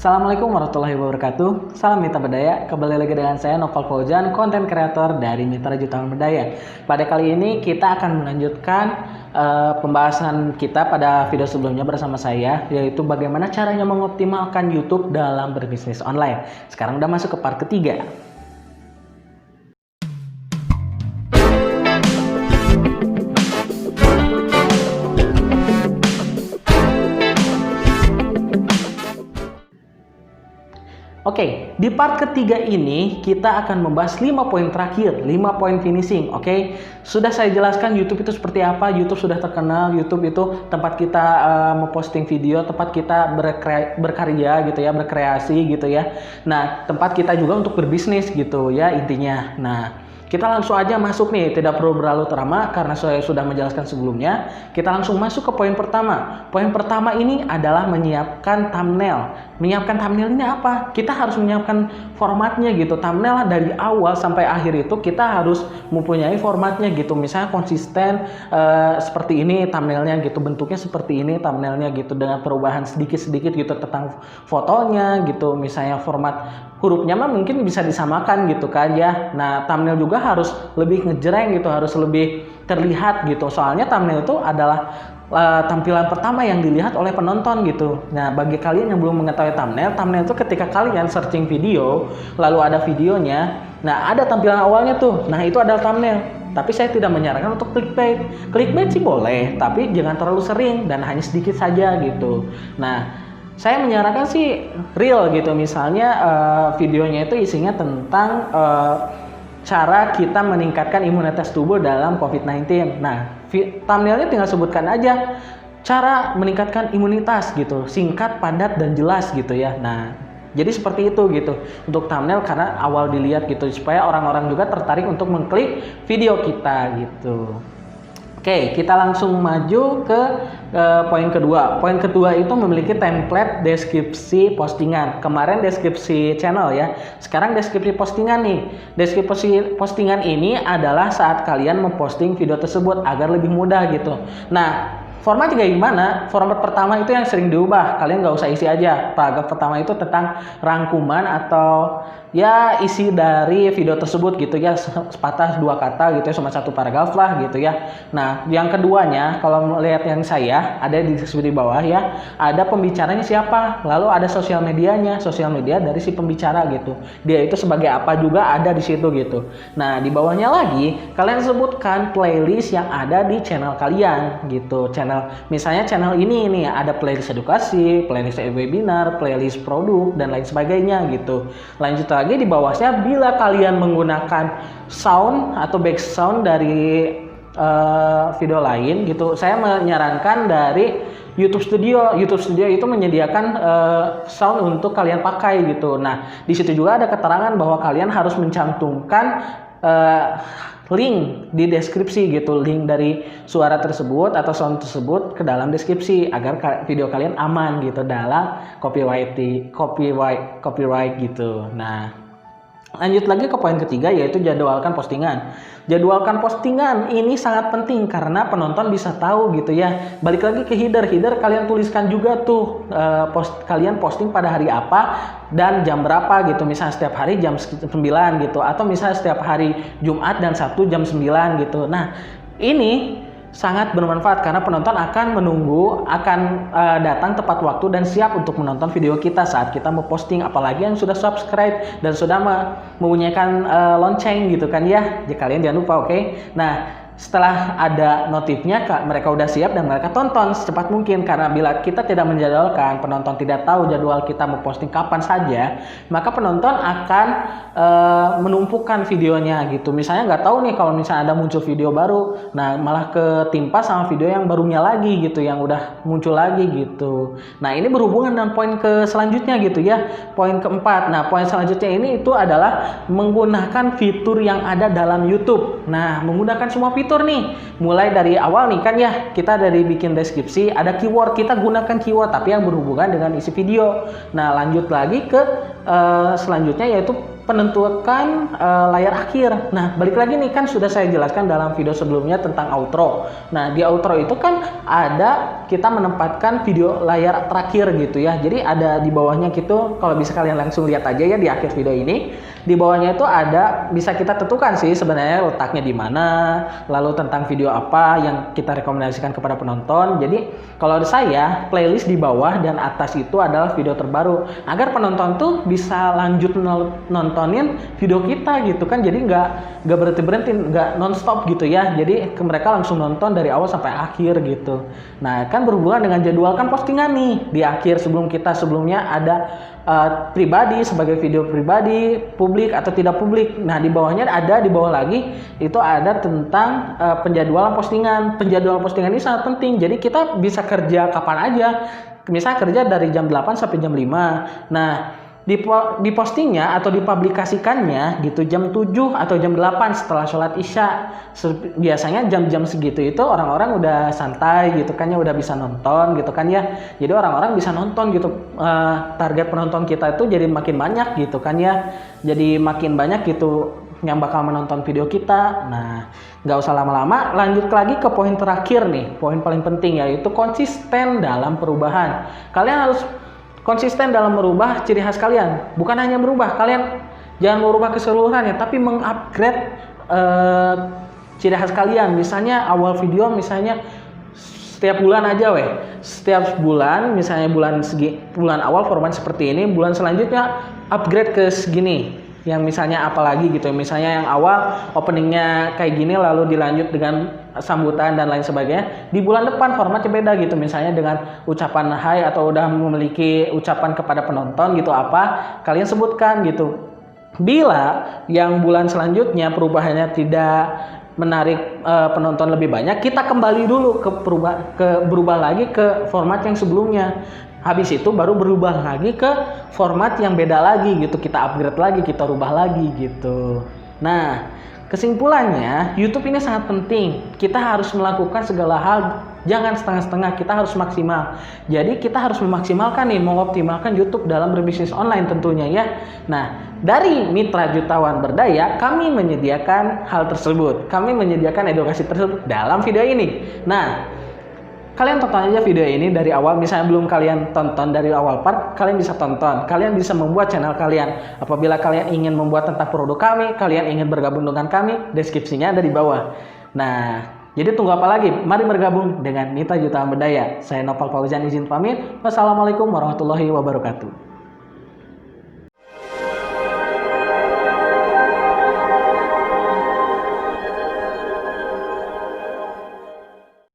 Assalamualaikum warahmatullahi wabarakatuh. Salam Mitra Berdaya. Kembali lagi dengan saya Noval Fauzan, konten kreator dari Mitra Jutaan Berdaya. Pada kali ini kita akan melanjutkan pembahasan kita pada video sebelumnya bersama saya, yaitu bagaimana caranya mengoptimalkan YouTube dalam berbisnis online. Sekarang udah masuk ke part ketiga. Oke, di part ketiga ini kita akan membahas 5 poin terakhir, 5 poin finishing. Oke, sudah saya jelaskan YouTube itu seperti apa. YouTube sudah terkenal. YouTube itu tempat kita memposting video, tempat kita berkarya gitu ya, berkreasi gitu ya. Nah, tempat kita juga untuk berbisnis gitu ya intinya. Nah, kita langsung aja masuk nih, tidak perlu berlalu lama karena saya sudah menjelaskan sebelumnya. Kita langsung masuk ke poin pertama. Poin pertama ini adalah menyiapkan thumbnail. Menyiapkan thumbnail ini apa? Kita harus menyiapkan formatnya gitu. Thumbnail dari awal sampai akhir itu kita harus mempunyai formatnya gitu. Misalnya konsisten seperti ini thumbnailnya gitu, bentuknya seperti ini thumbnailnya gitu, dengan perubahan sedikit-sedikit gitu tentang fotonya gitu. Misalnya format hurufnya mah mungkin bisa disamakan gitu kan ya. Nah, thumbnail juga harus lebih ngejreng gitu, harus lebih terlihat gitu. Soalnya thumbnail itu adalah tampilan pertama yang dilihat oleh penonton gitu. Nah, bagi kalian yang belum mengetahui thumbnail itu ketika kalian searching video, lalu ada videonya, nah ada tampilan awalnya tuh. Nah, itu adalah thumbnail. Tapi saya tidak menyarankan untuk clickbait. Clickbait sih boleh, tapi jangan terlalu sering dan hanya sedikit saja gitu. Nah, saya menyarankan sih real gitu. Misalnya videonya itu isinya tentang cara kita meningkatkan imunitas tubuh dalam COVID-19. Nah, thumbnailnya tinggal sebutkan aja cara meningkatkan imunitas gitu, singkat, padat, dan jelas gitu ya. Nah, jadi seperti itu gitu untuk thumbnail, karena awal dilihat gitu supaya orang-orang juga tertarik untuk mengklik video kita gitu. Oke, kita langsung maju ke poin kedua. Poin kedua itu memiliki template deskripsi postingan. Kemarin deskripsi channel ya. Sekarang deskripsi postingan nih. Deskripsi postingan ini adalah saat kalian memposting video tersebut agar lebih mudah gitu. Nah, formatnya kayak gimana? Format pertama itu yang sering diubah. Kalian nggak usah isi aja. Paragraf pertama itu tentang rangkuman atau ya isi dari video tersebut gitu ya, sepatah dua kata gitu ya, cuma satu paragraf lah gitu ya. Nah, yang keduanya kalau melihat yang saya ada di deskripsi di bawah ya, ada pembicaranya siapa, lalu ada sosial medianya, sosial media dari si pembicara gitu. Dia itu sebagai apa juga ada di situ gitu. Nah, di bawahnya lagi kalian sebutkan playlist yang ada di channel kalian gitu. Misalnya channel ini nih ada playlist edukasi, playlist webinar, playlist produk dan lain sebagainya gitu. Lanjut lagi di bawahnya, bila kalian menggunakan sound atau back sound dari video lain gitu, saya menyarankan dari YouTube Studio. YouTube Studio itu menyediakan sound untuk kalian pakai gitu. Nah, di situ juga ada keterangan bahwa kalian harus mencantumkan link di deskripsi gitu, link dari suara tersebut atau sound tersebut ke dalam deskripsi agar video kalian aman gitu dalam copyright gitu. Nah, lanjut lagi ke poin ketiga, yaitu jadwalkan postingan. Jadwalkan postingan ini sangat penting karena penonton bisa tahu gitu ya. Balik lagi ke header kalian tuliskan juga tuh kalian posting pada hari apa dan jam berapa gitu. Misalnya setiap hari jam 9 gitu, atau misalnya setiap hari Jumat dan Sabtu jam 9 gitu. Nah, ini sangat bermanfaat karena penonton akan menunggu, akan datang tepat waktu dan siap untuk menonton video kita saat kita mau posting. Apalagi yang sudah subscribe dan sudah membunyikan lonceng gitu kan ya. Jadi kalian jangan lupa, oke? Nah, setelah ada notifnya, mereka udah siap dan mereka tonton secepat mungkin. Karena bila kita tidak menjadwalkan, penonton tidak tahu jadwal kita mau posting kapan saja, maka penonton akan menumpukan videonya gitu. Misalnya nggak tahu nih kalau misalnya ada muncul video baru, nah malah ketimpa sama video yang barunya lagi gitu, yang udah muncul lagi gitu. Nah, ini berhubungan dengan poin ke selanjutnya gitu ya, poin keempat. Nah, poin selanjutnya ini itu adalah menggunakan fitur yang ada dalam YouTube. Nah, menggunakan semua fitur nih, mulai dari awal nih kan ya, kita dari bikin deskripsi ada keyword, kita gunakan keyword tapi yang berhubungan dengan isi video. Nah, lanjut lagi ke selanjutnya, yaitu penentukan layar akhir. Nah, balik lagi nih, kan sudah saya jelaskan dalam video sebelumnya tentang outro. Nah, di outro itu kan ada kita menempatkan video layar terakhir gitu ya. Jadi ada di bawahnya gitu, kalau bisa kalian langsung lihat aja ya di akhir video ini. Di bawahnya itu ada, bisa kita tentukan sih sebenarnya letaknya di mana, lalu tentang video apa yang kita rekomendasikan kepada penonton. Jadi kalau saya, playlist di bawah dan atas itu adalah video terbaru, agar penonton tuh bisa lanjut nontonin video kita gitu kan. Jadi nggak berhenti nggak nonstop gitu ya. Jadi mereka langsung nonton dari awal sampai akhir gitu. Nah, kan berhubungan dengan jadwal kan postingan nih di akhir, sebelumnya ada pribadi, sebagai video pribadi, publik atau tidak publik. Nah, di bawahnya ada, di bawah lagi itu ada tentang penjadwalan postingan. Penjadwalan postingan ini sangat penting. Jadi kita bisa kerja kapan aja. Misalnya kerja dari jam 8 sampai jam 5. Nah, di postingnya atau dipublikasikannya gitu jam 7 atau jam 8 setelah sholat isya. Biasanya jam-jam segitu itu orang-orang udah santai gitu kan ya, udah bisa nonton gitu kan ya. Jadi orang-orang bisa nonton gitu. Target penonton kita itu jadi makin banyak gitu kan ya. Jadi makin banyak gitu yang bakal menonton video kita. Nah, nggak usah lama-lama, lanjut lagi ke poin terakhir nih, poin paling penting, yaitu konsisten dalam perubahan. Kalian harus konsisten dalam merubah ciri khas kalian. Bukan hanya merubah, kalian jangan merubah keseluruhannya, tapi mengupgrade ciri khas kalian. Misalnya awal video, misalnya setiap bulan aja setiap bulan, misalnya bulan awal format seperti ini, bulan selanjutnya upgrade ke segini. Yang misalnya apalagi gitu, misalnya yang awal openingnya kayak gini, lalu dilanjut dengan sambutan dan lain sebagainya. Di bulan depan formatnya beda gitu, misalnya dengan ucapan hai atau udah memiliki ucapan kepada penonton gitu, apa kalian sebutkan gitu. Bila yang bulan selanjutnya perubahannya tidak menarik penonton lebih banyak, kita kembali dulu berubah lagi ke format yang sebelumnya. Habis itu baru berubah lagi ke format yang beda lagi gitu, kita upgrade lagi, kita rubah lagi gitu. Nah, kesimpulannya YouTube ini sangat penting. Kita harus melakukan segala hal, jangan setengah-setengah, kita harus maksimal. Jadi kita harus memaksimalkan nih, mengoptimalkan YouTube dalam berbisnis online tentunya ya. Nah, dari Mitra Jutawan Berdaya, kami menyediakan hal tersebut. Kami menyediakan edukasi tersebut dalam video ini. Nah, kalian tonton aja video ini dari awal. Misalnya belum kalian tonton dari awal part, kalian bisa tonton. Kalian bisa membuat channel kalian. Apabila kalian ingin membuat tentang produk kami, kalian ingin bergabung dengan kami, deskripsinya ada di bawah. Nah, jadi tunggu apa lagi? Mari bergabung dengan Mitra Jutawan Berdaya. Saya Nopal Fauzan izin pamit. Wassalamualaikum warahmatullahi wabarakatuh.